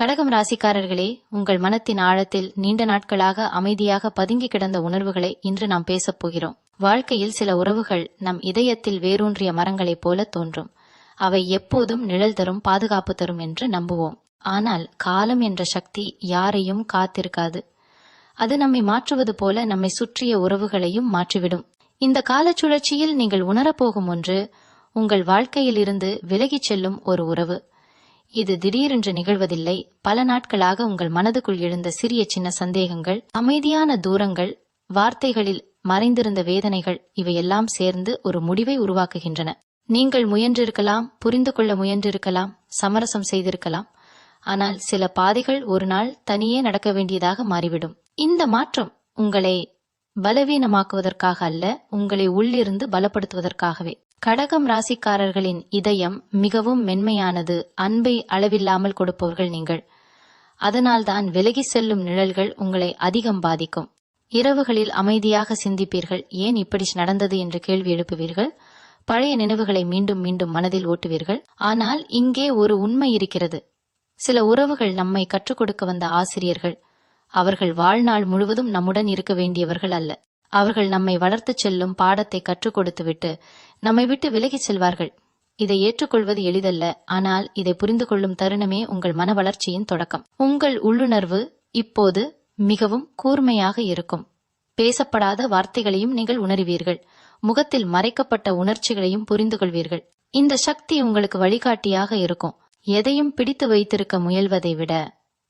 கடகம் ராசிக்காரர்களே, உங்கள் மனத்தின் ஆழத்தில் நீண்ட நாட்களாக அமைதியாக பதுங்கி கிடந்த உணர்வுகளை இன்று நாம் பேசப் போகிறோம். வாழ்க்கையில் சில உறவுகள் நம் இதயத்தில் வேரூன்றிய மரங்களைப் போல தோன்றும். அவை எப்போதும் நிழல் தரும், பாதுகாப்பு தரும் என்று நம்புவோம். ஆனால் காலம் என்ற சக்தி யாரையும் காத்திருக்காது. அது நம்மை மாற்றுவது போல நம்மை சுற்றிய உறவுகளையும் மாற்றிவிடும். இந்த காலச்சுழற்சியில் நீங்கள் உணரப்போகும் ஒன்று, உங்கள் வாழ்க்கையில் இருந்து விலகிச் செல்லும் ஒரு உறவு. இது திடீரென்று நிகழ்வதில்லை. பல நாட்களாக உங்கள் மனதுக்குள் எழுந்த சிறிய சின்ன சந்தேகங்கள், அமைதியான தூரங்கள், வார்த்தைகளில் மறைந்திருந்த வேதனைகள், இவையெல்லாம் சேர்ந்து ஒரு முடிவை உருவாக்குகின்றன. நீங்கள் முயன்றிருக்கலாம், புரிந்து கொள்ள முயன்றிருக்கலாம், சமரசம் செய்திருக்கலாம். ஆனால் சில பாதைகள் ஒரு நாள் தனியே நடக்க வேண்டியதாக மாறிவிடும். இந்த மாற்றம் உங்களை பலவீனமாக்குவதற்காக அல்ல, உங்களை உள்ளிருந்து பலப்படுத்துவதற்காகவே. கடகம் ராசிக்காரர்களின் இதயம் மிகவும் மென்மையானது. அன்பை அளவில்லாமல் கொடுப்பவர்கள் நீங்கள். அதனால்தான் விலகி செல்லும் நிழல்கள் உங்களை அதிகம் பாதிக்கும். இரவுகளில் அமைதியாக சிந்திப்பீர்கள். ஏன் இப்படி நடந்தது என்று கேள்வி எழுப்புவீர்கள். பழைய நினைவுகளை மீண்டும் மீண்டும் மனதில் ஓட்டுவீர்கள். ஆனால் இங்கே ஒரு உண்மை இருக்கிறது. சில உறவுகள் நம்மை கற்றுக் கொடுக்க வந்த ஆசிரியர்கள். அவர்கள் வாழ்நாள் முழுவதும் நம்முடன் இருக்க வேண்டியவர்கள் அல்ல. அவர்கள் நம்மை வளர்த்துச் செல்லும் பாடத்தை கற்றுக் கொடுத்துவிட்டு நம்மை விட்டு விலகிச் செல்வார்கள். இதை ஏற்றுக்கொள்வது எளிதல்ல. ஆனால் இதை புரிந்து கொள்ளும் தருணமே உங்கள் மன வளர்ச்சியின் தொடக்கம். உங்கள் உள்ளுணர்வு இப்போது மிகவும் கூர்மையாக இருக்கும். பேசப்படாத வார்த்தைகளையும் நீங்கள் உணர்வீர்கள். முகத்தில் மறைக்கப்பட்ட உணர்ச்சிகளையும் புரிந்து கொள்வீர்கள். இந்த சக்தி உங்களுக்கு வழிகாட்டியாக இருக்கும். எதையும் பிடித்து வைத்திருக்க முயல்வதை விட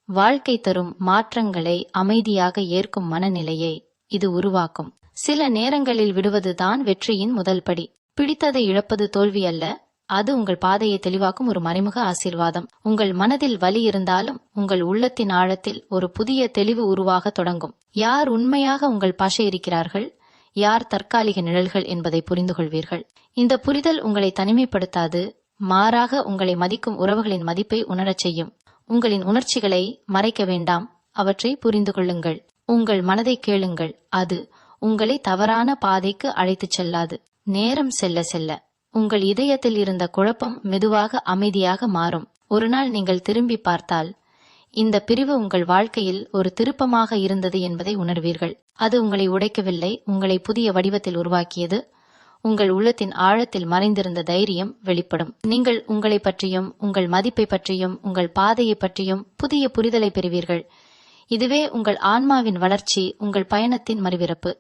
வாழ்க்கை தரும் மாற்றங்களை அமைதியாக ஏற்கும் மனநிலையை இது உருவாக்கும். சில நேரங்களில் விடுவதுதான் வெற்றியின் முதல் படி. பிடித்ததை இழப்பது தோல்வி அல்ல, அது உங்கள் பாதையை தெளிவாக்கும் ஒரு மறைமுக ஆசீர்வாதம். உங்கள் மனதில் வலி இருந்தாலும் உங்கள் உள்ளத்தின் ஆழத்தில் ஒரு புதிய தெளிவு உருவாக தொடங்கும். யார் உண்மையாக உங்கள் பாஷை இருக்கிறார்கள், யார் தற்காலிக நிழல்கள் என்பதை புரிந்து கொள்வீர்கள். இந்த புரிதல் உங்களை தனிமைப்படுத்தாது, மாறாக உங்களை மதிக்கும் உறவுகளின் மதிப்பை உணரச் செய்யும். உங்களின் உணர்ச்சிகளை மறைக்க வேண்டாம், அவற்றை புரிந்து கொள்ளுங்கள். உங்கள் மனதை கேளுங்கள். அது உங்களை தவறான பாதைக்கு அழைத்துச் செல்லாது. நேரம் செல்ல செல்ல உங்கள் இதயத்தில் இருந்த குழப்பம் மெதுவாக அமைதியாக மாறும். ஒரு நாள் நீங்கள் திரும்பி பார்த்தால் இந்த பிரிவு உங்கள் வாழ்க்கையில் ஒரு திருப்பமாக இருந்தது என்பதை உணர்வீர்கள். அது உங்களை உடைக்கவில்லை, உங்களை புதிய வடிவத்தில் உருவாக்கியது. உங்கள் உள்ளத்தின் ஆழத்தில் மறைந்திருந்த தைரியம் வெளிப்படும். நீங்கள் உங்களை பற்றியும் உங்கள் மதிப்பை பற்றியும் உங்கள் பாதையை பற்றியும் புதிய புரிதலை பெறுவீர்கள். இதுவே உங்கள் ஆன்மாவின் வளர்ச்சி, உங்கள் பயணத்தின் மறுபிறப்பு.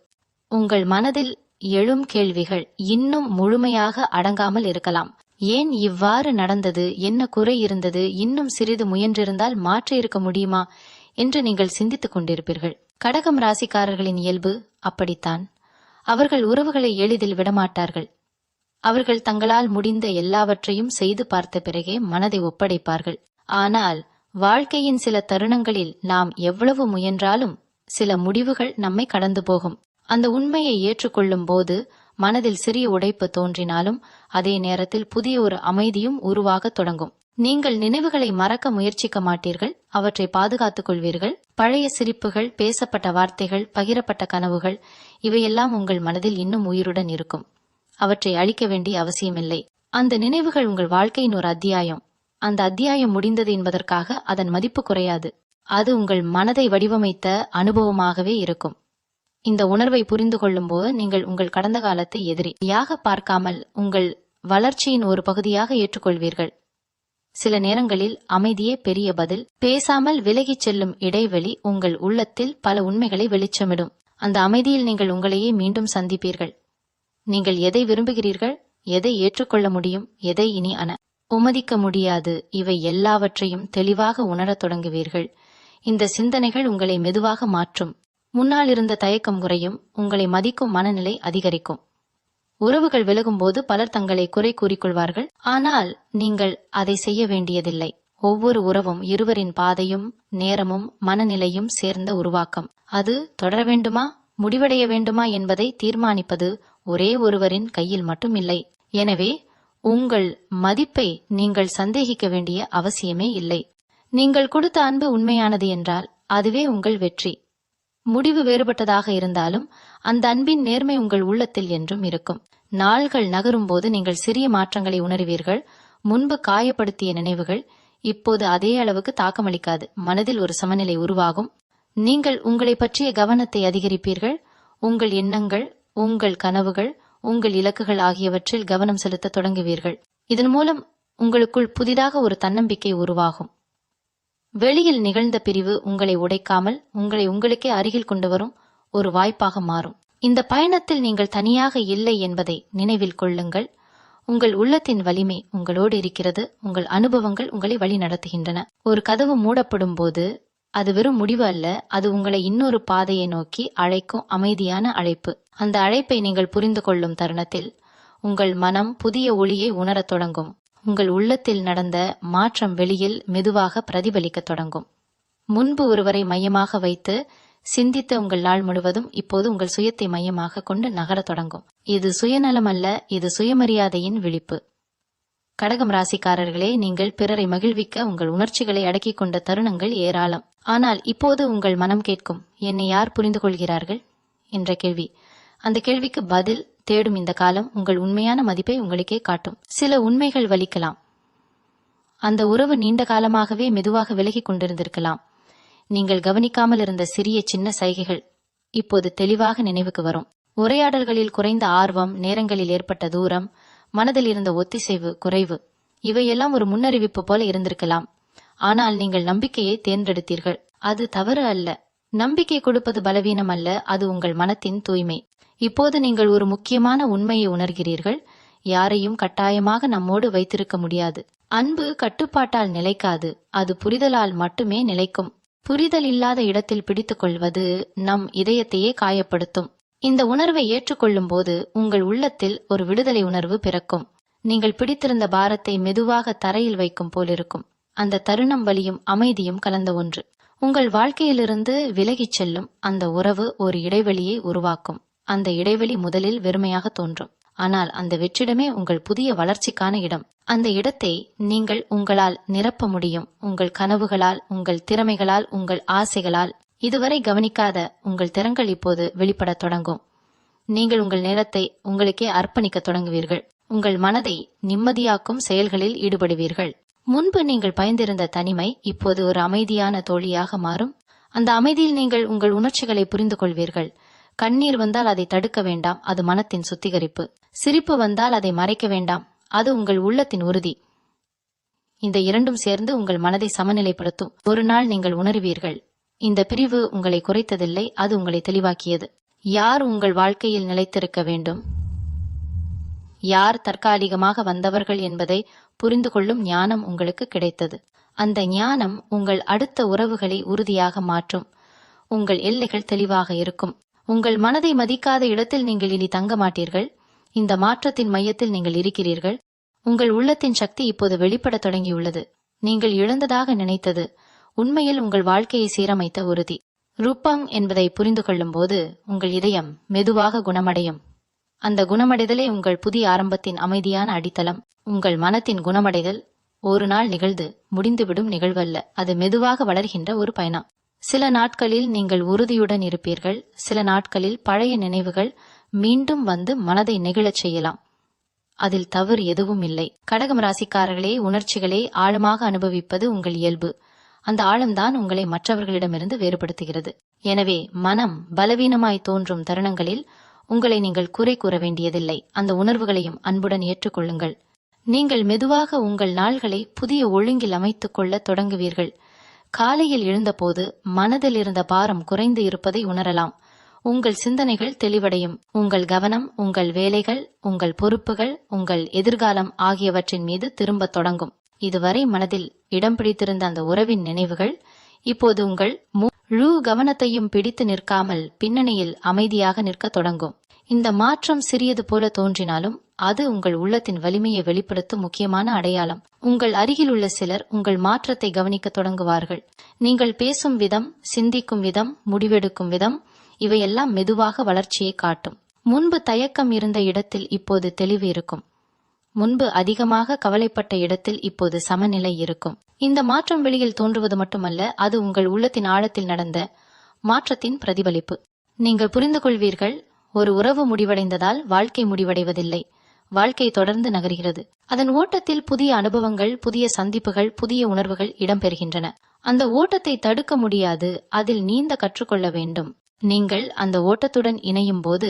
உங்கள் மனதில் எழும் கேள்விகள் இன்னும் முழுமையாக அடங்காமல் இருக்கலாம். ஏன் இவ்வாறு நடந்தது, என்ன குறை இருந்தது, இன்னும் சிறிது முயன்றிருந்தால் மாற்றி இருக்க முடியுமா என்று நீங்கள் சிந்தித்துக் கொண்டிருப்பீர்கள். கடகம் ராசிக்காரர்களின் இயல்பு அப்படித்தான். அவர்கள் உறவுகளை எளிதில் விடமாட்டார்கள். அவர்கள் தங்களால் முடிந்த எல்லாவற்றையும் செய்து பார்த்த பிறகே மனதை ஒப்படைப்பார்கள். ஆனால் வாழ்க்கையின் சில தருணங்களில் நாம் எவ்வளவு முயன்றாலும் சில முடிவுகள் நம்மை கடந்து போகும். அந்த உண்மையை ஏற்றுக்கொள்ளும் போது மனதில் சிறிய உடைப்பு தோன்றினாலும் அதே நேரத்தில் புதிய ஒரு அமைதியும் உருவாக தொடங்கும். நீங்கள் நினைவுகளை மறக்க முயற்சிக்க மாட்டீர்கள், அவற்றை பாதுகாத்துக் கொள்வீர்கள். பழைய சிரிப்புகள், பேசப்பட்ட வார்த்தைகள், பகிரப்பட்ட கனவுகள், இவையெல்லாம் உங்கள் மனதில் இன்னும் உயிருடன் இருக்கும். அவற்றை அழிக்க வேண்டிய அவசியமில்லை. அந்த நினைவுகள் உங்கள் வாழ்க்கையின் ஒரு அத்தியாயம். அந்த அத்தியாயம் முடிந்தது என்பதற்காக அதன் மதிப்பு குறையாது. அது உங்கள் மனதை வடிவமைத்த அனுபவமாகவே இருக்கும். இந்த உணர்வை புரிந்து கொள்ளும் போது நீங்கள் உங்கள் கடந்த காலத்தை எதிரியாக பார்க்காமல் உங்கள் வளர்ச்சியின் ஒரு பகுதியாக ஏற்றுக்கொள்வீர்கள். சில நேரங்களில் அமைதியே பெரிய பதில். பேசாமல் விலகிச் செல்லும் இடைவெளி உங்கள் உள்ளத்தில் பல உண்மைகளை வெளிச்சமிடும். அந்த அமைதியில் நீங்கள் உங்களையே மீண்டும் சந்திப்பீர்கள். நீங்கள் எதை விரும்புகிறீர்கள், எதை ஏற்றுக்கொள்ள முடியும், எதை இனி உமதிக்க முடியாது, இவை எல்லாவற்றையும் தெளிவாக உணரத் தொடங்குவீர்கள். இந்த சிந்தனைகள் உங்களை மெதுவாக மாற்றும். முன்னால் இருந்த தயக்கம் குறையும், உங்களை மதிக்கும் மனநிலை அதிகரிக்கும். உறவுகள் விலகும்போது பலர் தங்களை குறை கூறிக்கொள்வார்கள். ஆனால் நீங்கள் அதை செய்ய வேண்டியதில்லை. ஒவ்வொரு உறவும் இருவரின் பாதையும் நேரமும் மனநிலையும் சேர்ந்த உருவாக்கம். அது தொடர வேண்டுமா, முடிவடைய வேண்டுமா என்பதை தீர்மானிப்பது ஒரே ஒருவரின் கையில் மட்டும் இல்லை. எனவே உங்கள் மதிப்பை நீங்கள் சந்தேகிக்க வேண்டிய அவசியமே இல்லை. நீங்கள் கொடுத்த அன்பு உண்மையானது என்றால் அதுவே உங்கள் வெற்றி. முடிவு வேறுபட்டதாக இருந்தாலும் அந்த அன்பின் நேர்மை உங்கள் உள்ளத்தில் என்றும் இருக்கும். நாள்கள் நகரும் போது நீங்கள் சிறிய மாற்றங்களை உணர்வீர்கள். முன்பு காயப்படுத்திய நினைவுகள் இப்போது அதே அளவுக்கு தாக்கமளிக்காது. மனதில் ஒரு சமநிலை உருவாகும். நீங்கள் உங்களை பற்றிய கவனத்தை அதிகரிப்பீர்கள். உங்கள் எண்ணங்கள், உங்கள் கனவுகள், உங்கள் இலக்குகள் ஆகியவற்றில் கவனம் செலுத்த தொடங்குவீர்கள். இதன் மூலம் உங்களுக்குள் புதிதாக ஒரு தன்னம்பிக்கை உருவாகும். வெளியில் நிகழ்ந்த பிரிவு உங்களை உடைக்காமல் உங்களை உங்களுக்கே அருகில் கொண்டு வரும் ஒரு வாய்ப்பாக மாறும். இந்த பயணத்தில் நீங்கள் தனியாக இல்லை என்பதை நினைவில் கொள்ளுங்கள். உங்கள் உள்ளத்தின் வலிமை உங்களோடு இருக்கிறது. உங்கள் அனுபவங்கள் உங்களை வழி நடத்துகின்றன. ஒரு கதவு மூடப்படும் போது அது வெறும் முடிவு அல்ல, அது உங்களை இன்னொரு பாதையை நோக்கி அழைக்கும் அமைதியான அழைப்பு. அந்த அழைப்பை நீங்கள் புரிந்து கொள்ளும் தருணத்தில் உங்கள் மனம் புதிய ஒளியை உணரத் தொடங்கும். உங்கள் உள்ளத்தில் நடந்த மாற்றம் வெளியில் மெதுவாக பிரதிபலிக்க தொடங்கும். முன்பு ஒருவரை மையமாக வைத்து சிந்தித்த உங்கள் நாள் முழுவதும் இப்போது உங்கள் சுயத்தை மையமாக கொண்டு நகரத் தொடங்கும். இது சுயநலம் அல்ல, இது சுயமரியாதையின் விழிப்பு. கடகம் ராசிக்காரர்களே, நீங்கள் பிறரை மகிழ்விக்க உங்கள் உணர்ச்சிகளை அடக்கிக் கொண்ட தருணங்கள் ஏராளம். ஆனால் இப்போது உங்கள் மனம் கேட்கும், என்னை யார் புரிந்து கொள்கிறார்கள் என்ற கேள்வி. அந்த கேள்விக்கு பதில் தேடும் இந்த காலம் உங்கள் உண்மையான மதிப்பை உங்களுக்கே காட்டும். சில உண்மைகள் வலிக்கலாம். அந்த உறவு நீண்ட காலமாகவே மெதுவாக விலகிக் கொண்டிருந்திருக்கலாம். நீங்கள் கவனிக்காமல் இருந்த சிறிய சின்ன சைகைகள் இப்போது தெளிவாக நினைவுக்கு வரும். உரையாடல்களில் குறைந்த ஆர்வம், நேரங்களில் ஏற்பட்ட தூரம், மனதில் இருந்த ஒத்திசைவு குறைவு, இவையெல்லாம் ஒரு முன்னறிவிப்பு போல இருந்திருக்கலாம். ஆனால் நீங்கள் நம்பிக்கையை தேர்ந்தெடுத்தீர்கள். அது தவறு அல்ல. நம்பிக்கை கொடுப்பது பலவீனம் அல்ல, அது உங்கள் மனத்தின் தூய்மை. இப்போது நீங்கள் ஒரு முக்கியமான உண்மையை உணர்கிறீர்கள். யாரையும் கட்டாயமாக நம்மோடு வைத்திருக்க முடியாது. அன்பு கட்டுப்பாட்டால் நிலைக்காது, அது புரிதலால் மட்டுமே நிலைக்கும். புரிதல் இல்லாத இடத்தில் பிடித்துக் கொள்வது நம் இதயத்தையே காயப்படுத்தும். இந்த உணர்வை ஏற்றுக்கொள்ளும் போது உங்கள் உள்ளத்தில் ஒரு விடுதலை உணர்வு பிறக்கும். நீங்கள் பிடித்திருந்த பாரத்தை மெதுவாக தரையில் வைக்கும் போலிருக்கும். அந்த தருணம் வலியும் அமைதியும் கலந்த ஒன்று. உங்கள் வாழ்க்கையிலிருந்து விலகிச் செல்லும் அந்த உறவு ஒரு இடைவெளியை உருவாக்கும். அந்த இடைவெளி முதலில் வெறுமையாக தோன்றும். ஆனால் அந்த வெற்றிடமே உங்கள் புதிய வளர்ச்சிக்கான இடம். அந்த இடத்தை நீங்கள் உங்களால் நிரப்ப முடியும். உங்கள் கனவுகளால், உங்கள் திறமைகளால், உங்கள் ஆசைகளால். இதுவரை கவனிக்காத உங்கள் திறன்கள் இப்போது வெளிப்படத் தொடங்கும். நீங்கள் உங்கள் நேரத்தை உங்களுக்கே அர்ப்பணிக்க தொடங்குவீர்கள். உங்கள் மனதை நிம்மதியாக்கும் செயல்களில் ஈடுபடுவீர்கள். முன்பு நீங்கள் பயந்திருந்த தனிமை இப்போது ஒரு அமைதியான தோழியாக மாறும். அந்த அமைதியில் நீங்கள் உங்கள் உணர்ச்சிகளை புரிந்து கொள்வீர்கள். கண்ணீர் வந்தால் அதை தடுக்க வேண்டாம், அது மனத்தின் சுத்திகரிப்பு. சிரிப்பு வந்தால் அதை மறைக்க வேண்டாம், அது உங்கள் உள்ளத்தின் உறுதி. இந்த இரண்டும் சேர்ந்து உங்கள் மனதை சமநிலைப்படுத்தும். ஒரு நாள் நீங்கள் உணர்வீர்கள், இந்த பிரிவு உங்களை குறைத்ததில்லை, அது உங்களை தெளிவாக்கியது. யார் உங்கள் வாழ்க்கையில் நிலைத்திருக்க வேண்டும், யார் தற்காலிகமாக வந்தவர்கள் என்பதை புரிந்து கொள்ளும் ஞானம் உங்களுக்கு கிடைத்தது. அந்த ஞானம் உங்கள் அடுத்த உறவுகளை உறுதியாக மாற்றும். உங்கள் எல்லைகள் தெளிவாக இருக்கும். உங்கள் மனதை மதிக்காத இடத்தில் நீங்கள் இனி தங்க மாட்டீர்கள். இந்த மாற்றத்தின் மையத்தில் நீங்கள் இருக்கிறீர்கள். உங்கள் உள்ளத்தின் சக்தி இப்போது வெளிப்படத் தொடங்கியுள்ளது. நீங்கள் இழந்ததாக நினைத்தது உண்மையில் உங்கள் வாழ்க்கையை சீரமைத்த உறுதி. ரூபம் என்பதை புரிந்து கொள்ளும் போது உங்கள் இதயம் மெதுவாக குணமடையும். அந்த குணமடைதலே உங்கள் புதிய ஆரம்பத்தின் அமைதியான அடித்தளம். உங்கள் மனத்தின் குணமடைதல் ஒரு நாள் நிகழ்ந்து முடிந்துவிடும் நிகழ்வல்ல, அது மெதுவாக வளர்கின்ற ஒரு பயணம். சில நாட்களில் நீங்கள் உறுதியுடன் இருப்பீர்கள். சில நாட்களில் பழைய நினைவுகள் மீண்டும் வந்து மனதை நெகிழச் செய்யலாம். அதில் தவறு எதுவும் இல்லை. கடகம் ராசிக்காரர்களே, உணர்ச்சிகளை ஆழமாக அனுபவிப்பது உங்கள் இயல்பு. அந்த ஆழம்தான் உங்களை மற்றவர்களிடமிருந்து வேறுபடுத்துகிறது. எனவே மனம் பலவீனமாய் தோன்றும் தருணங்களில் உங்களை நீங்கள் குறை கூற வேண்டியதில்லை. அந்த உணர்வுகளையும் அன்புடன் ஏற்றுக்கொள்ளுங்கள். நீங்கள் மெதுவாக உங்கள் நாள்களை புதிய ஒழுங்கில் அமைத்துக் கொள்ள தொடங்குவீர்கள். காலையில் எழுந்தபோது மனதில் இருந்த பாரம் குறைந்து இருப்பதை உணரலாம். உங்கள் சிந்தனைகள் தெளிவடையும். உங்கள் கவனம் உங்கள் வேலைகள், உங்கள் பொறுப்புகள், உங்கள் எதிர்காலம் ஆகியவற்றின் மீது திரும்பத் தொடங்கும். இதுவரை மனதில் இடம் பிடித்திருந்த அந்த உறவின் நினைவுகள் இப்போது உங்கள் முழு கவனத்தையும் பிடித்து நிற்காமல் பின்னணியில் அமைதியாக நிற்கத் தொடங்கும். இந்த மாற்றம் சிறியது போல தோன்றினாலும் அது உங்கள் உள்ளத்தின் வலிமையை வெளிப்படுத்தும் முக்கியமான அடையாளம். உங்கள் அருகில் உள்ள சிலர் உங்கள் மாற்றத்தை கவனிக்க தொடங்குவார்கள். நீங்கள் பேசும் விதம், சிந்திக்கும் விதம், முடிவெடுக்கும் விதம், இவையெல்லாம் மெதுவாக வளர்ச்சியை காட்டும். முன்பு தயக்கம் இருந்த இடத்தில் இப்போது தெளிவு இருக்கும். முன்பு அதிகமாக கவலைப்பட்ட இடத்தில் இப்போது சமநிலை இருக்கும். இந்த மாற்றம் வெளியில் தோன்றுவது மட்டுமல்ல, அது உங்கள் உள்ளத்தின் ஆழத்தில் நடந்த மாற்றத்தின் பிரதிபலிப்பு. நீங்கள் புரிந்து கொள்வீர்கள், ஒரு உறவு முடிவடைந்ததால் வாழ்க்கை முடிவடைவதில்லை. வாழ்க்கை தொடர்ந்து நகர்கிறது. அதன் ஓட்டத்தில் புதிய அனுபவங்கள், புதிய சந்திப்புகள், புதிய உணர்வுகள் இடம்பெறுகின்றன. அந்த ஓட்டத்தை தடுக்க முடியாது, அதில் நீந்த கற்றுக்கொள்ள வேண்டும். நீங்கள் அந்த ஓட்டத்துடன் இணையும் போது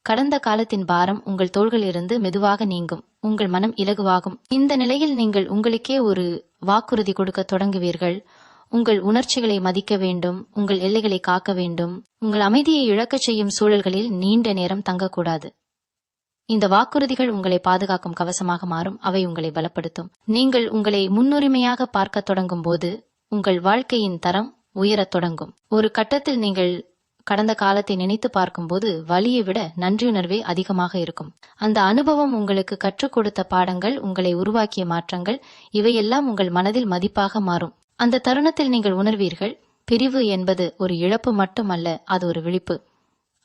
கடந்த காலத்தின் பாரம் உங்கள் தோள்களிலிருந்து மெதுவாக நீங்கும், உங்கள் மனம் இலகுவாகும். இந்த நிலையில் நீங்கள் உங்களுக்கே ஒரு வாக்குறுதி கொடுக்க தொடங்குவீர்கள். உங்கள் உணர்ச்சிகளை மதிக்க வேண்டும், உங்கள் எல்லைகளை காக்க வேண்டும், உங்கள் அமைதியை இழக்கச் செய்யும் சூழல்களில் நீண்ட நேரம் தங்கக்கூடாது. இந்த வாக்குறுதிகள் உங்களை பாதுகாக்கும் கவசமாக மாறும். அவை உங்களை பலப்படுத்தும். நீங்கள் உங்களை முன்னுரிமையாக பார்க்க தொடங்கும் போது உங்கள் வாழ்க்கையின் தரம் உயரத் தொடங்கும். ஒரு கட்டத்தில் நீங்கள் கடந்த காலத்தை நினைத்து பார்க்கும்போது வலியை விட நன்றியுணர்வே அதிகமாக இருக்கும். அந்த அனுபவம் உங்களுக்கு கற்றுக் கொடுத்த பாடங்கள், உங்களை உருவாக்கிய மாற்றங்கள், இவையெல்லாம் உங்கள் மனதில் மதிப்பாக மாறும். அந்த தருணத்தில் நீங்கள் உணர்வீர்கள், பிரிவு என்பது ஒரு இழப்பு மட்டுமல்ல, அது ஒரு விழிப்பு.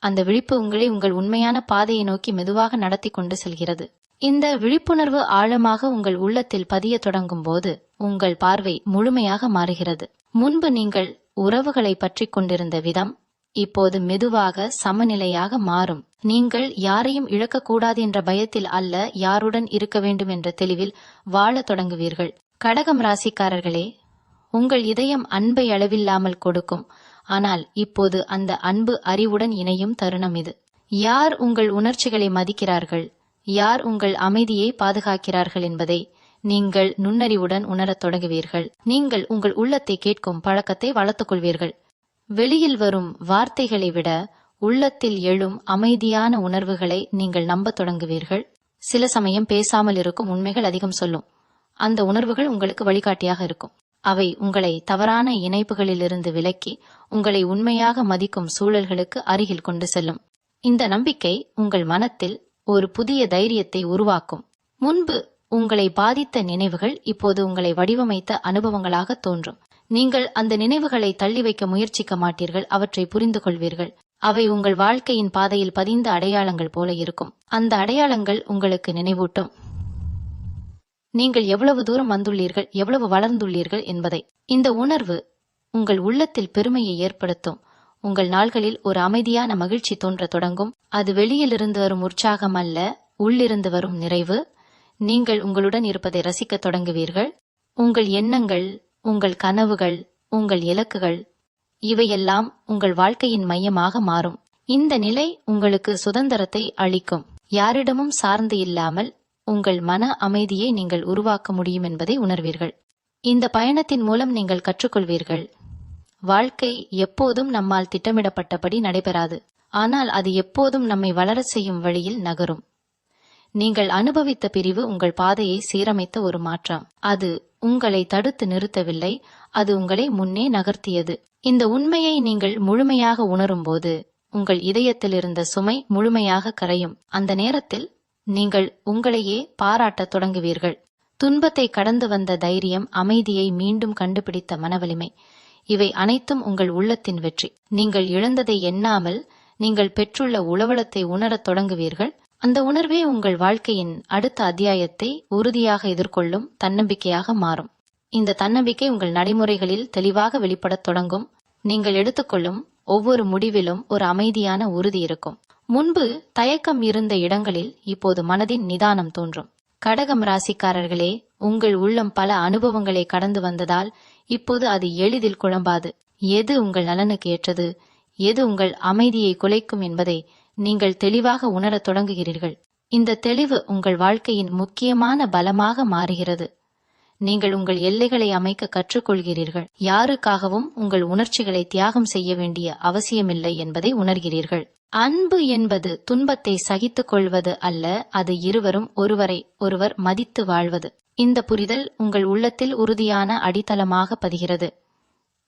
அந்த விழிப்பு உங்களை உங்கள் உண்மையான பாதையை நோக்கி மெதுவாக நடத்தி கொண்டு செல்கிறது. இந்த விழிப்புணர்வு ஆழமாக உங்கள் உள்ளத்தில் பதிய தொடங்கும் போது உங்கள் பார்வை முழுமையாக மாறுகிறது. முன்பு நீங்கள் உறவுகளை பற்றி கொண்டிருந்த விதம் இப்போது மெதுவாக சமநிலையாக மாறும். நீங்கள் யாரையும் இழக்கக்கூடாது என்ற பயத்தில் அல்ல, யாருடன் இருக்க வேண்டும் என்ற தெளிவில் வாழ தொடங்குவீர்கள். கடகம் ராசிக்காரர்களே, உங்கள் இதயம் அன்பை அளவில்லாமல் கொடுக்கும். ஆனால் இப்போது அந்த அன்பு அறிவுடன் இணையும் தருணம் இது. யார் உங்கள் உணர்ச்சிகளை மதிக்கிறார்கள், யார் உங்கள் அமைதியை பாதுகாக்கிறார்கள் என்பதை நீங்கள் நுண்ணறிவுடன் உணரத் தொடங்குவீர்கள். நீங்கள் உங்கள் உள்ளத்தை கேட்கும் பழக்கத்தை வளர்த்துக் கொள்வீர்கள். வெளியில் வரும் வார்த்தைகளை விட உள்ளத்தில் எழும் அமைதியான உணர்வுகளை நீங்கள் நம்பத் தொடங்குவீர்கள். சில சமயம் பேசாமல் இருக்கும் உண்மைகள் அதிகம் சொல்லும். அந்த உணர்வுகள் உங்களுக்கு வழிகாட்டியாக இருக்கும். அவை உங்களை தவறான இணைப்புகளிலிருந்து விலக்கி உங்களை உண்மையாக மதிக்கும் சூழல்களுக்கு அருகில் கொண்டு செல்லும். இந்த நம்பிக்கை உங்கள் மனத்தில் ஒரு புதிய தைரியத்தை உருவாக்கும். முன்பு உங்களை பாதித்த நினைவுகள் இப்போது உங்களை வடிவமைத்த அனுபவங்களாக தோன்றும். நீங்கள் அந்த நினைவுகளை தள்ளி வைக்க முயற்சிக்க மாட்டீர்கள், அவற்றை புரிந்து கொள்வீர்கள். அவை உங்கள் வாழ்க்கையின் பாதையில் பதிந்த அடையாளங்கள் போல இருக்கும். அந்த அடையாளங்கள் உங்களுக்கு நினைவூட்டும் நீங்கள் எவ்வளவு தூரம் வந்துள்ளீர்கள், எவ்வளவு வளர்ந்துள்ளீர்கள் என்பதை. இந்த உணர்வு உங்கள் உள்ளத்தில் பெருமையை ஏற்படுத்தும். உங்கள் நாள்களில் ஒரு அமைதியான மகிழ்ச்சி தோன்றத் தொடங்கும். அது வெளியிலிருந்து வரும் உற்சாகம் அல்ல, உள்ளிருந்து வரும் நிறைவு. நீங்கள் உங்களுடன் இருப்பதை ரசிக்கத் தொடங்குவீர்கள். உங்கள் எண்ணங்கள், உங்கள் கனவுகள், உங்கள் இலக்குகள், இவையெல்லாம் உங்கள் வாழ்க்கையின் மையமாக மாறும். இந்த நிலை உங்களுக்கு சுதந்திரத்தை அளிக்கும். யாரிடமும் சார்ந்து இல்லாமல் உங்கள் மன அமைதியை நீங்கள் உருவாக்க முடியும் என்பதை உணர்வீர்கள். இந்த பயணத்தின் மூலம் நீங்கள் கற்றுக்கொள்வீர்கள், வாழ்க்கை எப்போதும் நம்மால் திட்டமிடப்பட்டபடி நடைபெறாது, ஆனால் அது எப்போதும் நம்மை வளரச் செய்யும் வழியில் நகரும். நீங்கள் அனுபவித்த பிரிவு உங்கள் பாதையை சீரமைத்த ஒரு மாற்றம். அது உங்களை தடுத்து நிறுத்தவில்லை, அது உங்களை முன்னே நகர்த்தியது. இந்த உண்மையை நீங்கள் முழுமையாக உணரும் போது உங்கள் இதயத்தில் இருந்த சுமை முழுமையாக கரையும். அந்த நேரத்தில் நீங்கள் உங்களையே பாராட்டத் தொடங்குவீர்கள். துன்பத்தை கடந்து வந்த தைரியம், அமைதியை மீண்டும் கண்டுபிடித்த மனவலிமை, இவை அனைத்தும் உங்கள் உள்ளத்தின் வெற்றி. நீங்கள் இழந்ததை எண்ணாமல் நீங்கள் பெற்றுள்ள உளவளத்தை உணரத் தொடங்குவீர்கள். அந்த உணர்வே உங்கள் வாழ்க்கையின் அடுத்த அத்தியாயத்தை உறுதியாக எதிர்கொள்ளும் தன்னம்பிக்கையாக மாறும். இந்த தன்னம்பிக்கை உங்கள் நடைமுறைகளில் தெளிவாக வெளிப்படத் தொடங்கும். நீங்கள் எடுத்துக்கொள்ளும் ஒவ்வொரு முடிவிலும் ஒரு அமைதியான உறுதி இருக்கும். முன்பு தயக்கம் இருந்த இடங்களில் இப்போது மனதின் நிதானம் தோன்றும். கடகம் ராசிக்காரர்களே, உங்கள் உள்ளம் பல அனுபவங்களை கடந்து வந்ததால் இப்போது அது எளிதில் குழம்பாது. எது உங்கள் நலனுக்கு ஏற்றது, எது உங்கள் அமைதியை குலைக்கும் என்பதை நீங்கள் தெளிவாக உணரத் தொடங்குகிறீர்கள். இந்த தெளிவு உங்கள் வாழ்க்கையின் முக்கியமான பலமாக மாறுகிறது. நீங்கள் உங்கள் எல்லைகளை அமைக்க கற்றுக்கொள்கிறீர்கள். யாருக்காகவும் உங்கள் உணர்ச்சிகளை தியாகம் செய்ய வேண்டிய அவசியமில்லை என்பதை உணர்கிறீர்கள். அன்பு என்பது துன்பத்தை சகித்துக் கொள்வது அல்ல, அது இருவரும் ஒருவரை ஒருவர் மதித்து வாழ்வது. இந்த புரிதல் உங்கள் உள்ளத்தில் உறுதியான அடித்தளமாக பதிகிறது.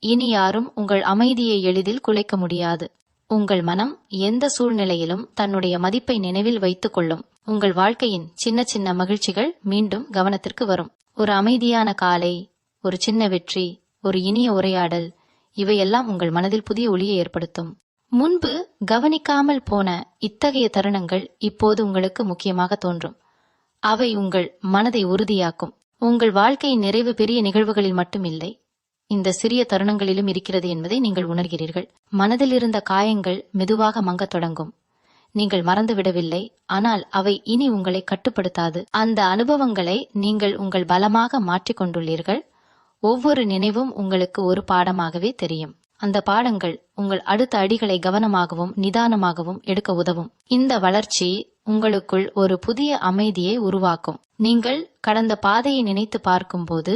இனி யாரும் உங்கள் அமைதியை எளிதில் குலைக்க முடியாது. உங்கள் மனம் எந்த சூழ்நிலையிலும் தன்னுடைய மதிப்பை நினைவில் வைத்துக் கொள்ளும். உங்கள் வாழ்க்கையின் சின்ன சின்ன மகிழ்ச்சிகள் மீண்டும் கவனத்திற்கு வரும். ஒரு அமைதியான காலை, ஒரு சின்ன வெற்றி, ஒரு இனிய உரையாடல், இவையெல்லாம் உங்கள் மனதில் புதிய ஒளியை ஏற்படுத்தும். முன்பு கவனிக்காமல் போன இத்தகைய தருணங்கள் இப்போது உங்களுக்கு முக்கியமாக தோன்றும். அவை உங்கள் மனதை உறுதியாக்கும். உங்கள் வாழ்க்கையின் நிறைவு பெரிய நிகழ்வுகளில் மட்டும் இல்லை, இந்த சிறிய தருணங்களிலும் இருக்கிறது என்பதை நீங்கள் உணர்கிறீர்கள். மனதில் இருந்த காயங்கள் மெதுவாக மங்கத் தொடங்கும். நீங்கள் மறந்துவிடவில்லை, ஆனால் அவை இனி உங்களை கட்டுப்படுத்தாது. அந்த அனுபவங்களை நீங்கள் உங்கள் பலமாக மாற்றிக் கொண்டுள்ளீர்கள். ஒவ்வொரு நினைவும் உங்களுக்கு ஒரு பாடமாகவே தெரியும். அந்த பாடங்கள் உங்கள் அடுத்த அடிகளை கவனமாகவும் நிதானமாகவும் எடுக்க உதவும். இந்த வளர்ச்சி உங்களுக்குள் ஒரு புதிய அமைதியை உருவாக்கும். நீங்கள் கடந்த பாதையை நினைத்து பார்க்கும்போது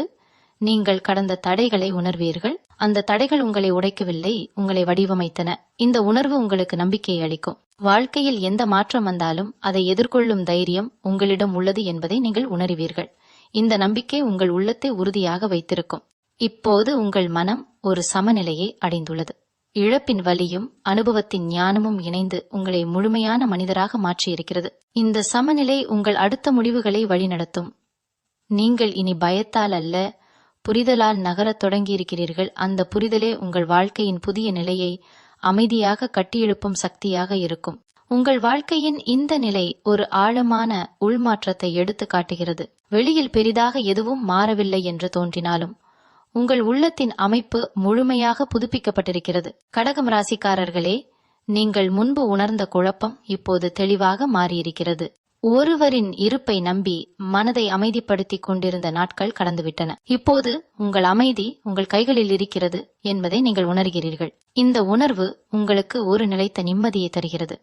நீங்கள் கடந்த தடைகளை உணர்வீர்கள். அந்த தடைகள் உங்களை உடைக்கவில்லை, உங்களை வடிவமைத்தன. இந்த உணர்வு உங்களுக்கு நம்பிக்கையை அளிக்கும். வாழ்க்கையில் எந்த மாற்றம் வந்தாலும் அதை எதிர்கொள்ளும் தைரியம் உங்களிடம் உள்ளது என்பதை நீங்கள் உணர்வீர்கள். இந்த நம்பிக்கை உங்கள் உள்ளத்தை உறுதியாக வைத்திருக்கும். இப்போது உங்கள் மனம் ஒரு சமநிலையை அடைந்துள்ளது. இழப்பின் வலியும் அனுபவத்தின் ஞானமும் இணைந்து உங்களை முழுமையான மனிதராக மாற்றியிருக்கிறது. இந்த சமநிலை உங்கள் அடுத்த முடிவுகளை வழிநடத்தும். நீங்கள் இனி பயத்தால் அல்ல, புரிதலால் நகரத் தொடங்கியிருக்கிறீர்கள். அந்த புரிதலே உங்கள் வாழ்க்கையின் புதிய நிலையை அமைதியாக கட்டியெழுப்பும் சக்தியாக இருக்கும். உங்கள் வாழ்க்கையின் இந்த நிலை ஒரு ஆழமான உள்மாற்றத்தை எடுத்து காட்டுகிறது. வெளியில் பெரிதாக எதுவும் மாறவில்லை என்று தோன்றினாலும் உங்கள் உள்ளத்தின் அமைப்பு முழுமையாக புதுப்பிக்கப்பட்டிருக்கிறது. கடகம் ராசிக்காரர்களே, நீங்கள் முன்பு உணர்ந்த குழப்பம் இப்போது தெளிவாக மாறியிருக்கிறது. ஒருவரின் இருப்பை நம்பி மனதை அமைதிப்படுத்திக் கொண்டிருந்த நாட்கள் கடந்துவிட்டன. இப்போது உங்கள் அமைதி உங்கள் கைகளில் இருக்கிறது என்பதை நீங்கள் உணர்கிறீர்கள். இந்த உணர்வு உங்களுக்கு ஒரு நிலைத்த நிம்மதியை தருகிறது.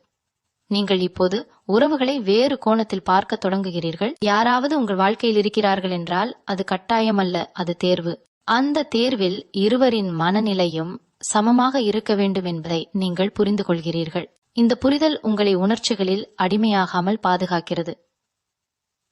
நீங்கள் இப்போது உறவுகளை வேறு கோணத்தில் பார்க்க தொடங்குகிறீர்கள். யாராவது உங்கள் வாழ்க்கையில் இருக்கிறார்கள் என்றால் அது கட்டாயமல்ல, அது தேர்வு. அந்த தேர்வில் இருவரின் மனநிலையும் சமமாக இருக்க வேண்டும் என்பதை நீங்கள் புரிந்து கொள்கிறீர்கள். இந்த புரிதல் உங்களை உணர்ச்சிகளில் அடிமையாகாமல் பாதுகாக்கிறது.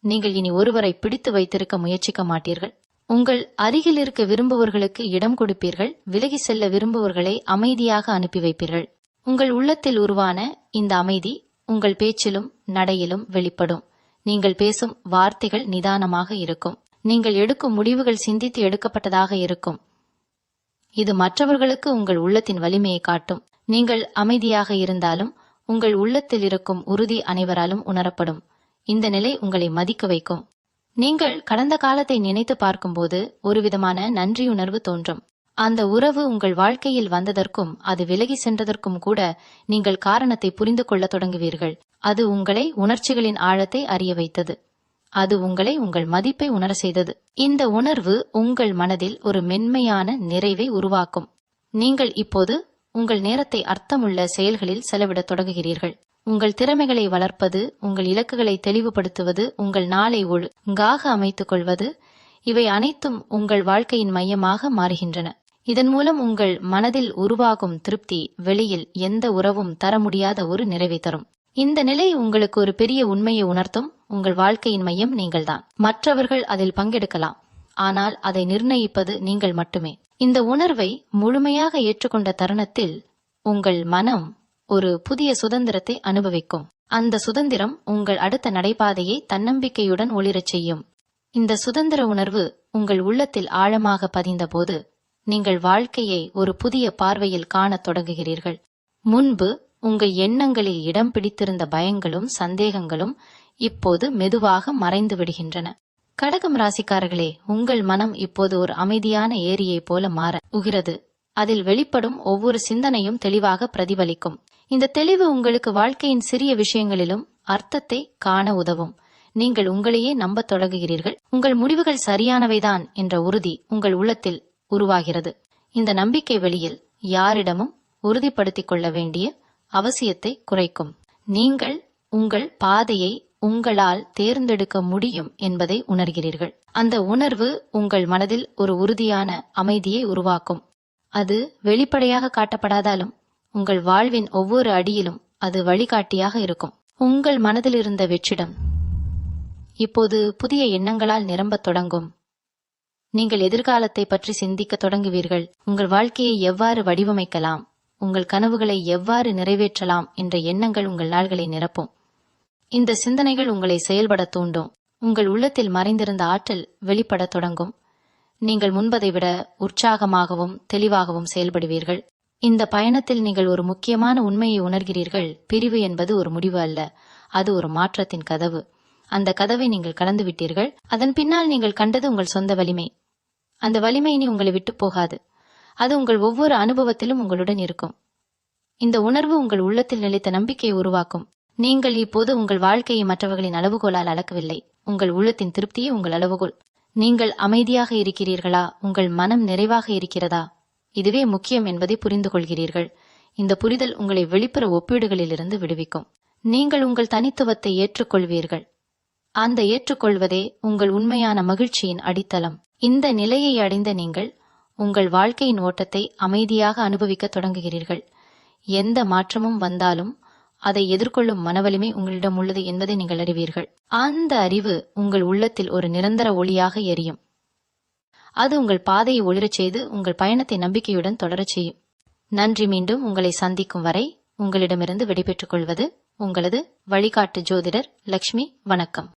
நீங்கள் இனி ஒருவரை பிடித்து வைத்திருக்க முயற்சிக்க மாட்டீர்கள். உங்கள் அருகில் இருக்க விரும்புவர்களுக்கு இடம் கொடுப்பீர்கள். விலகி செல்ல விரும்புவர்களை அமைதியாக அனுப்பி வைப்பீர்கள். உங்கள் உள்ளத்தில் உருவான இந்த அமைதி உங்கள் பேச்சிலும் நடையிலும் வெளிப்படும். நீங்கள் பேசும் வார்த்தைகள் நிதானமாக இருக்கும். நீங்கள் எடுக்கும் முடிவுகள் சிந்தித்து எடுக்கப்பட்டதாக இருக்கும். இது மற்றவர்களுக்கு உங்கள் உள்ளத்தின் வலிமையை காட்டும். நீங்கள் அமைதியாக இருந்தாலும் உங்கள் உள்ளத்தில் இருக்கும் உறுதி அனைவராலும் உணரப்படும். இந்த நிலை உங்களை மதிக்க வைக்கும். நீங்கள் கடந்த காலத்தை நினைத்து பார்க்கும்போது ஒருவிதமான நன்றியுணர்வு தோன்றும். அந்த உறவு உங்கள் வாழ்க்கையில் வந்ததற்கும் அது விலகி சென்றதற்கும் கூட நீங்கள் காரணத்தை புரிந்து கொள்ள தொடங்குவீர்கள். அது உங்களை உணர்ச்சிகளின் ஆழத்தை அறிய வைத்தது. அது உங்களை உங்கள் மதிப்பை உணர செய்தது. இந்த உணர்வு உங்கள் மனதில் ஒரு மென்மையான நிறைவை உருவாக்கும். நீங்கள் இப்போது உங்கள் நேரத்தை அர்த்தமுள்ள செயல்களில் செலவிடத் தொடங்குகிறீர்கள். உங்கள் திறமைகளை வளர்ப்பது, உங்கள் இலக்குகளை தெளிவுபடுத்துவது, உங்கள் நாளை ஒழுங்காக அமைத்துக் கொள்வது, இவை அனைத்தும் உங்கள் வாழ்க்கையின் மையமாக மாறுகின்றன. இதன் மூலம் உங்கள் மனதில் உருவாகும் திருப்தி வெளியில் எந்த உறவும் தர முடியாத ஒரு நிறைவை தரும். இந்த நிலை உங்களுக்கு ஒரு பெரிய உண்மையை உணர்த்தும். உங்கள் வாழ்க்கையின் மையம் நீங்கள்தான். மற்றவர்கள் அதில் பங்கெடுக்கலாம், ஆனால் அதை நிர்ணயிப்பது நீங்கள் மட்டுமே. இந்த உணர்வை முழுமையாக ஏற்றுக்கொண்ட தருணத்தில் உங்கள் மனம் ஒரு புதிய சுதந்திரத்தை அனுபவிக்கும். அந்த சுதந்திரம் உங்கள் அடுத்த நடைபாதையை தன்னம்பிக்கையுடன் ஒளிரச் செய்யும். இந்த சுதந்திர உணர்வு உங்கள் உள்ளத்தில் ஆழமாக பதிந்த போது நீங்கள் வாழ்க்கையை ஒரு புதிய பார்வையில் காணத் தொடங்குகிறீர்கள். முன்பு உங்கள் எண்ணங்களில் இடம் பிடித்திருந்த பயங்களும் சந்தேகங்களும் இப்போது மெதுவாக மறைந்து விடுகின்றன. கடகம் ராசிக்காரர்களே, உங்கள் மனம் இப்போது ஒரு அமைதியான ஏரியைப் போல மாற உகிறது. அதில் வெளிப்படும் ஒவ்வொரு சிந்தனையும் தெளிவாக பிரதிபலிக்கும். இந்த தெளிவு உங்களுக்கு வாழ்க்கையின் சிறிய விஷயங்களிலும் அர்த்தத்தை காண உதவும். நீங்கள் உங்களையே நம்பத் தொடங்குகிறீர்கள். உங்கள் முடிவுகள் சரியானவைதான் என்ற உறுதி உங்கள் உள்ளத்தில் உருவாகிறது. இந்த நம்பிக்கை வெளியில் யாரிடமும் உறுதிப்படுத்திக் கொள்ள வேண்டிய அவசியத்தை குறைக்கும். நீங்கள் உங்கள் பாதையை உங்களால் தேர்ந்தெடுக்க முடியும் என்பதை உணர்கிறீர்கள். அந்த உணர்வு உங்கள் மனதில் ஒரு உறுதியான அமைதியை உருவாக்கும். அது வெளிப்படையாக காட்டப்படாதாலும் உங்கள் வாழ்வின் ஒவ்வொரு அடியிலும் அது வழிகாட்டியாக இருக்கும். உங்கள் மனதில் இருந்த வெற்றிடம் இப்போது புதிய எண்ணங்களால் நிரம்பத் தொடங்கும். நீங்கள் எதிர்காலத்தை பற்றி சிந்திக்க தொடங்குவீர்கள். உங்கள் வாழ்க்கையை எவ்வாறு வடிவமைக்கலாம், உங்கள் கனவுகளை எவ்வாறு நிறைவேற்றலாம் என்ற எண்ணங்கள் உங்கள் நாள்களை நிரப்பும். இந்த சிந்தனைகள் உங்களை செயல்பட தூண்டும். உங்கள் உள்ளத்தில் மறைந்திருந்த ஆற்றல் வெளிப்படத் தொடங்கும். நீங்கள் முன்பதை விட உற்சாகமாகவும் தெளிவாகவும் செயல்படுவீர்கள். இந்த பயணத்தில் நீங்கள் ஒரு முக்கியமான உண்மையை உணர்கிறீர்கள். பிரிவு என்பது ஒரு முடிவு அல்ல, அது ஒரு மாற்றத்தின் கதவு. அந்த கதவை நீங்கள் கடந்து விட்டீர்கள். அதன் பின்னால் நீங்கள் கண்டது உங்கள் சொந்த வலிமை. அந்த வலிமை இனி உங்களை விட்டு போகாது. அது உங்கள் ஒவ்வொரு அனுபவத்திலும் உங்களுடன் இருக்கும். இந்த உணர்வு உங்கள் உள்ளத்தில் நிலைத்த நம்பிக்கையை உருவாக்கும். நீங்கள் இப்போது உங்கள் வாழ்க்கையை மற்றவர்களின் அளவுகோலால் அளக்கவில்லை. உங்கள் உள்ளத்தின் திருப்தியே உங்கள் அளவுகோல். நீங்கள் அமைதியாக இருக்கிறீர்களா? உங்கள் மனம் நிறைவாக இருக்கிறதா? இதுவே முக்கியம் என்பதை புரிந்து கொள்கிறீர்கள். இந்த புரிதல் உங்களை வெளிப்புற ஒப்பீடுகளிலிருந்து விடுவிக்கும். நீங்கள் உங்கள் தனித்துவத்தை ஏற்றுக்கொள்வீர்கள். அந்த ஏற்றுக்கொள்வதே உங்கள் உண்மையான மகிழ்ச்சியின் அடித்தளம். இந்த நிலையை அடைந்த நீங்கள் உங்கள் வாழ்க்கையின் ஓட்டத்தை அமைதியாக அனுபவிக்க தொடங்குகிறீர்கள். எந்த மாற்றமும் வந்தாலும் அதை எதிர்கொள்ளும் மனவலிமை உங்களிடம் உள்ளது என்பதை நீங்கள் அறிவீர்கள். அந்த அறிவு உங்கள் உள்ளத்தில் ஒரு நிரந்தர ஒளியாக எரியும். அது உங்கள் பாதையை ஒளிரச் செய்து உங்கள் பயணத்தை நம்பிக்கையுடன் தொடரச் செய்யும். நன்றி. மீண்டும் உங்களை சந்திக்கும் வரை உங்களிடமிருந்து விடைபெற்றுக் கொள்வது உங்களது வழிகாட்டு ஜோதிடர் லக்ஷ்மி. வணக்கம்.